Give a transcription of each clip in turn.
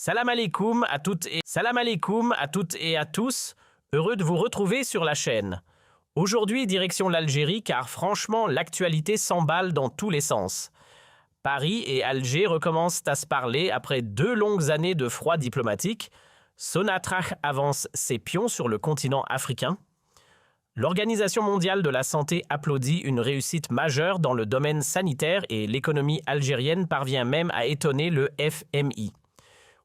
Salam alaikum à toutes et à tous. Heureux de vous retrouver sur la chaîne. Aujourd'hui, direction l'Algérie, car franchement, l'actualité s'emballe dans tous les sens. Paris et Alger recommencent à se parler après 2 longues années de froid diplomatique. Sonatrach avance ses pions sur le continent africain. L'Organisation mondiale de la santé applaudit une réussite majeure dans le domaine sanitaire et l'économie algérienne parvient même à étonner le FMI.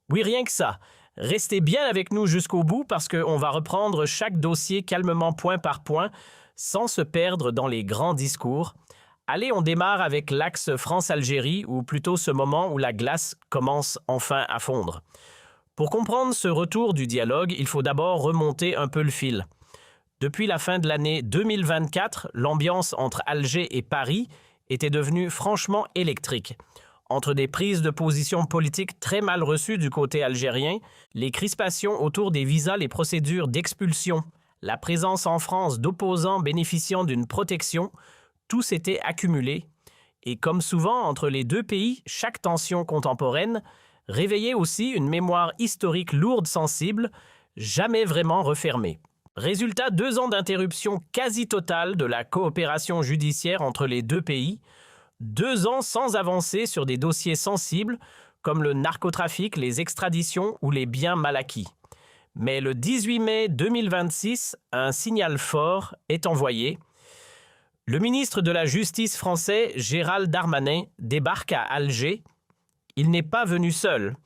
Oui, rien que ça. Restez bien avec nous jusqu'au bout parce qu'on va reprendre chaque dossier calmement point par point, sans se perdre dans les grands discours. Allez, on démarre avec l'axe France-Algérie, ou plutôt ce moment où la glace commence enfin à fondre. Pour comprendre ce retour du dialogue, il faut d'abord remonter un peu le fil. Depuis la fin de l'année 2024, l'ambiance entre Alger et Paris était devenue franchement électrique. Entre des prises de position politiques très mal reçues du côté algérien, les crispations autour des visas, les procédures d'expulsion, la présence en France d'opposants bénéficiant d'une protection, tout s'était accumulé. Et comme souvent entre les deux pays, chaque tension contemporaine réveillait aussi une mémoire historique lourde, sensible, jamais vraiment refermée. Résultat, 2 ans d'interruption quasi totale de la coopération judiciaire entre les deux pays, 2 ans sans avancée sur des dossiers sensibles comme le narcotrafic, les extraditions ou les biens mal acquis. Mais le 18 mai 2026, un signal fort est envoyé. Le ministre de la Justice français, Gérald Darmanin, débarque à Alger. Il n'est pas venu seul.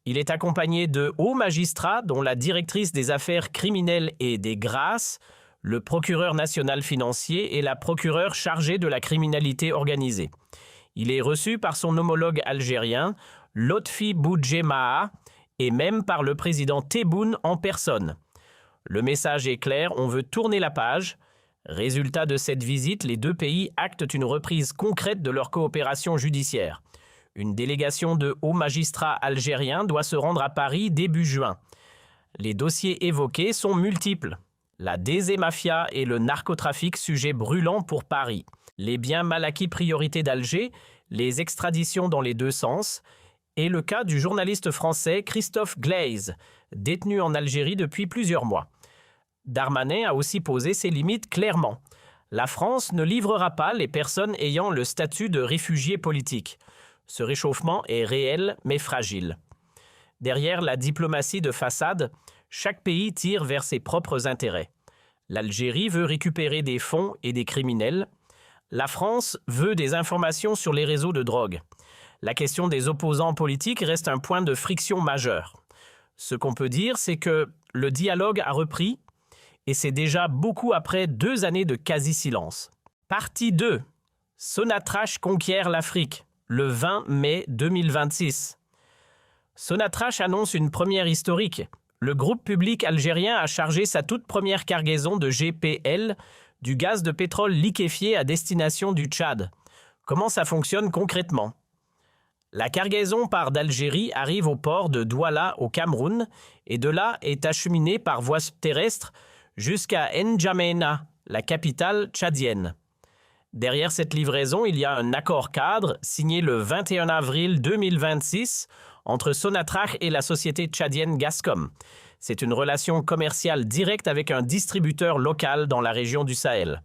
Il est accompagné de hauts magistrats dont la directrice des affaires criminelles et des grâces, le procureur national financier et la procureure chargée de la criminalité organisée. Il est reçu par son homologue algérien, Lotfi Boudjemaha, et même par le président Tebboune en personne. Le message est clair, on veut tourner la page. Résultat de cette visite, les deux pays actent une reprise concrète de leur coopération judiciaire. Une délégation de hauts magistrats algériens doit se rendre à Paris début juin. Les dossiers évoqués sont multiples. La DZ-Mafia et le narcotrafic, sujet brûlant pour Paris. Les biens mal acquis, priorité d'Alger, les extraditions dans les deux sens, et le cas du journaliste français Christophe Glaise, détenu en Algérie depuis plusieurs mois. Darmanin a aussi posé ses limites clairement. La France ne livrera pas les personnes ayant le statut de réfugiés politiques. Ce réchauffement est réel mais fragile. Derrière la diplomatie de façade, chaque pays tire vers ses propres intérêts. L'Algérie veut récupérer des fonds et des criminels. La France veut des informations sur les réseaux de drogue. La question des opposants politiques reste un point de friction majeur. Ce qu'on peut dire, c'est que le dialogue a repris, et c'est déjà beaucoup après 2 années de quasi-silence. Partie 2. Sonatrach conquiert l'Afrique, le 20 mai 2026. Sonatrach annonce une première historique. Le groupe public algérien a chargé sa toute première cargaison de GPL, du gaz de pétrole liquéfié à destination du Tchad. Comment ça fonctionne concrètement? La cargaison part d'Algérie, arrive au port de Douala au Cameroun et de là est acheminée par voie terrestre jusqu'à N'Djamena, la capitale tchadienne. Derrière cette livraison, il y a un accord cadre signé le 21 avril 2026 entre Sonatrach et la société tchadienne Gascom. C'est une relation commerciale directe avec un distributeur local dans la région du Sahel.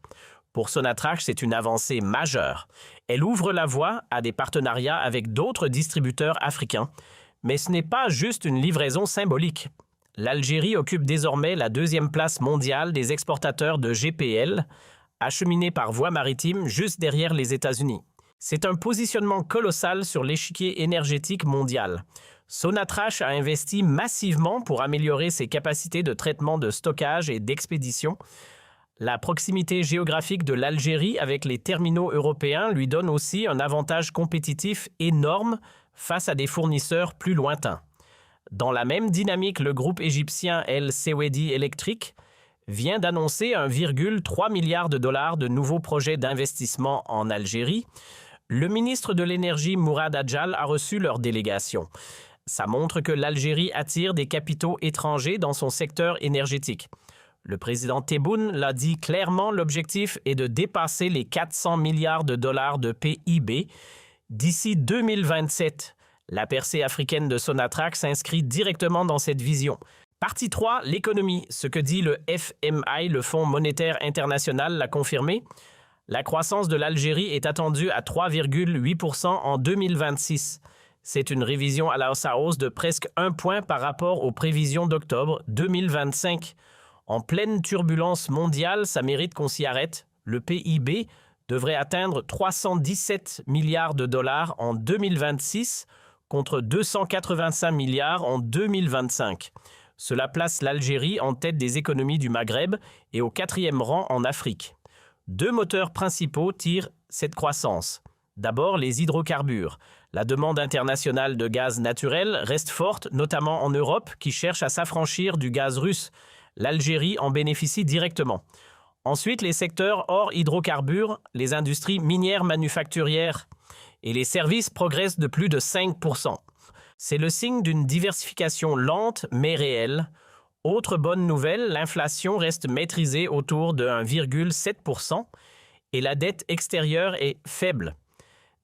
Pour Sonatrach, c'est une avancée majeure. Elle ouvre la voie à des partenariats avec d'autres distributeurs africains. Mais ce n'est pas juste une livraison symbolique. L'Algérie occupe désormais la 2e place mondiale des exportateurs de GPL, acheminés par voie maritime juste derrière les États-Unis. C'est un positionnement colossal sur l'échiquier énergétique mondial. Sonatrach a investi massivement pour améliorer ses capacités de traitement, de stockage et d'expédition. La proximité géographique de l'Algérie avec les terminaux européens lui donne aussi un avantage compétitif énorme face à des fournisseurs plus lointains. Dans la même dynamique, le groupe égyptien El Sewedi Electric vient d'annoncer 1,3 milliard de dollars de nouveaux projets d'investissement en Algérie. Le ministre de l'Énergie Mourad Adjal a reçu leur délégation. Ça montre que l'Algérie attire des capitaux étrangers dans son secteur énergétique. Le président Tebboune l'a dit clairement, l'objectif est de dépasser les 400 milliards de dollars de PIB d'ici 2027, La percée africaine de Sonatrach s'inscrit directement dans cette vision. Partie 3, l'économie. Ce que dit le FMI, le Fonds monétaire international, l'a confirmé. La croissance de l'Algérie est attendue à 3,8% en 2026. C'est une révision à la hausse de presque 1 point par rapport aux prévisions d'octobre 2025. En pleine turbulence mondiale, ça mérite qu'on s'y arrête. Le PIB devrait atteindre 317 milliards de dollars en 2026 contre 285 milliards en 2025. Cela place l'Algérie en tête des économies du Maghreb et au 4e rang en Afrique. 2 moteurs principaux tirent cette croissance. D'abord, les hydrocarbures. La demande internationale de gaz naturel reste forte, notamment en Europe, qui cherche à s'affranchir du gaz russe. L'Algérie en bénéficie directement. Ensuite, les secteurs hors hydrocarbures, les industries minières manufacturières et les services progressent de plus de 5%. C'est le signe d'une diversification lente mais réelle. Autre bonne nouvelle, l'inflation reste maîtrisée autour de 1,7% et la dette extérieure est faible.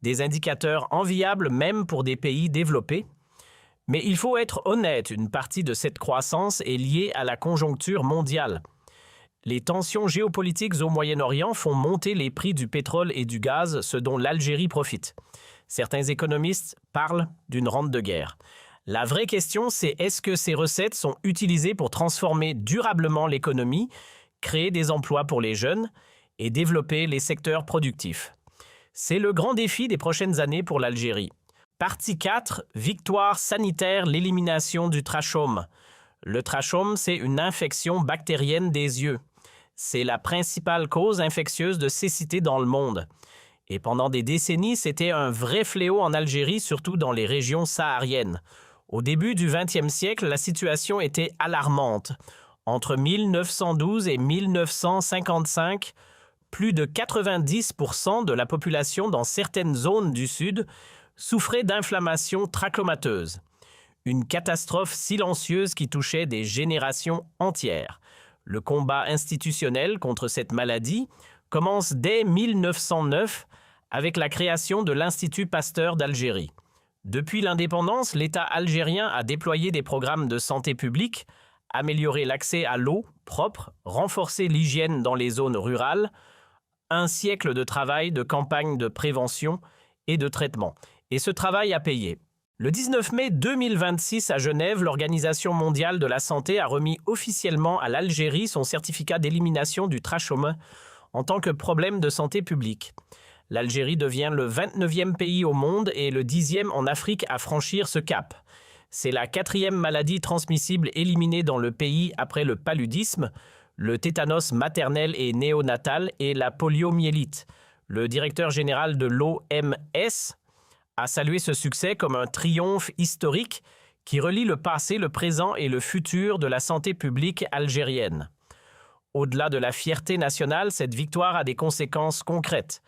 Des indicateurs enviables même pour des pays développés. Mais il faut être honnête, une partie de cette croissance est liée à la conjoncture mondiale. Les tensions géopolitiques au Moyen-Orient font monter les prix du pétrole et du gaz, ce dont l'Algérie profite. Certains économistes parlent d'une rente de guerre. La vraie question, c'est est-ce que ces recettes sont utilisées pour transformer durablement l'économie, créer des emplois pour les jeunes et développer les secteurs productifs. C'est le grand défi des prochaines années pour l'Algérie. Partie 4, victoire sanitaire, l'élimination du trachome. Le trachome, c'est une infection bactérienne des yeux. C'est la principale cause infectieuse de cécité dans le monde. Et pendant des décennies, c'était un vrai fléau en Algérie, surtout dans les régions sahariennes. Au début du XXe siècle, la situation était alarmante. Entre 1912 et 1955, plus de 90% de la population dans certaines zones du Sud souffrait d'inflammation trachomateuse. Une catastrophe silencieuse qui touchait des générations entières. Le combat institutionnel contre cette maladie commence dès 1909 avec la création de l'Institut Pasteur d'Algérie. Depuis l'indépendance, l'État algérien a déployé des programmes de santé publique, amélioré l'accès à l'eau propre, renforcé l'hygiène dans les zones rurales, un siècle de travail, de campagne de prévention et de traitement. Et ce travail a payé. Le 19 mai 2026 à Genève, l'Organisation mondiale de la santé a remis officiellement à l'Algérie son certificat d'élimination du trachome en tant que problème de santé publique. L'Algérie devient le 29e pays au monde et le 10e en Afrique à franchir ce cap. C'est la 4e maladie transmissible éliminée dans le pays après le paludisme, le tétanos maternel et néonatal et la poliomyélite. Le directeur général de l'OMS a salué ce succès comme un triomphe historique qui relie le passé, le présent et le futur de la santé publique algérienne. Au-delà de la fierté nationale, cette victoire a des conséquences concrètes.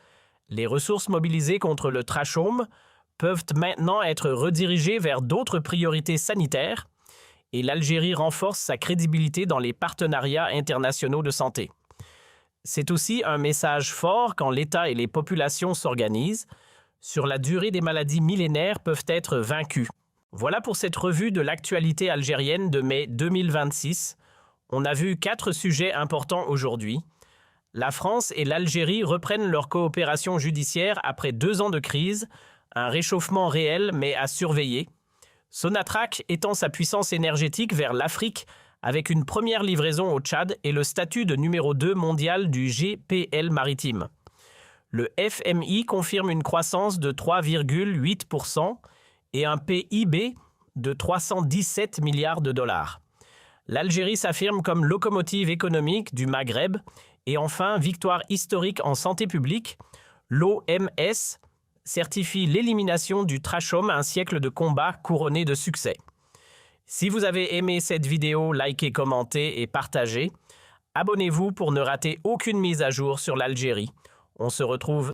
Les ressources mobilisées contre le trachome peuvent maintenant être redirigées vers d'autres priorités sanitaires et l'Algérie renforce sa crédibilité dans les partenariats internationaux de santé. C'est aussi un message fort quand l'État et les populations s'organisent. Sur la durée, des maladies millénaires peuvent être vaincues. Voilà pour cette revue de l'actualité algérienne de mai 2026. On a vu 4 sujets importants aujourd'hui. La France et l'Algérie reprennent leur coopération judiciaire après 2 ans de crise, un réchauffement réel mais à surveiller. Sonatrach étend sa puissance énergétique vers l'Afrique avec une première livraison au Tchad et le statut de numéro 2 mondial du GPL maritime. Le FMI confirme une croissance de 3,8% et un PIB de 317 milliards de dollars. L'Algérie s'affirme comme locomotive économique du Maghreb. Et enfin, victoire historique en santé publique, l'OMS certifie l'élimination du trachome, un siècle de combat couronné de succès. Si vous avez aimé cette vidéo, likez, commentez et partagez. Abonnez-vous pour ne rater aucune mise à jour sur l'Algérie. On se retrouve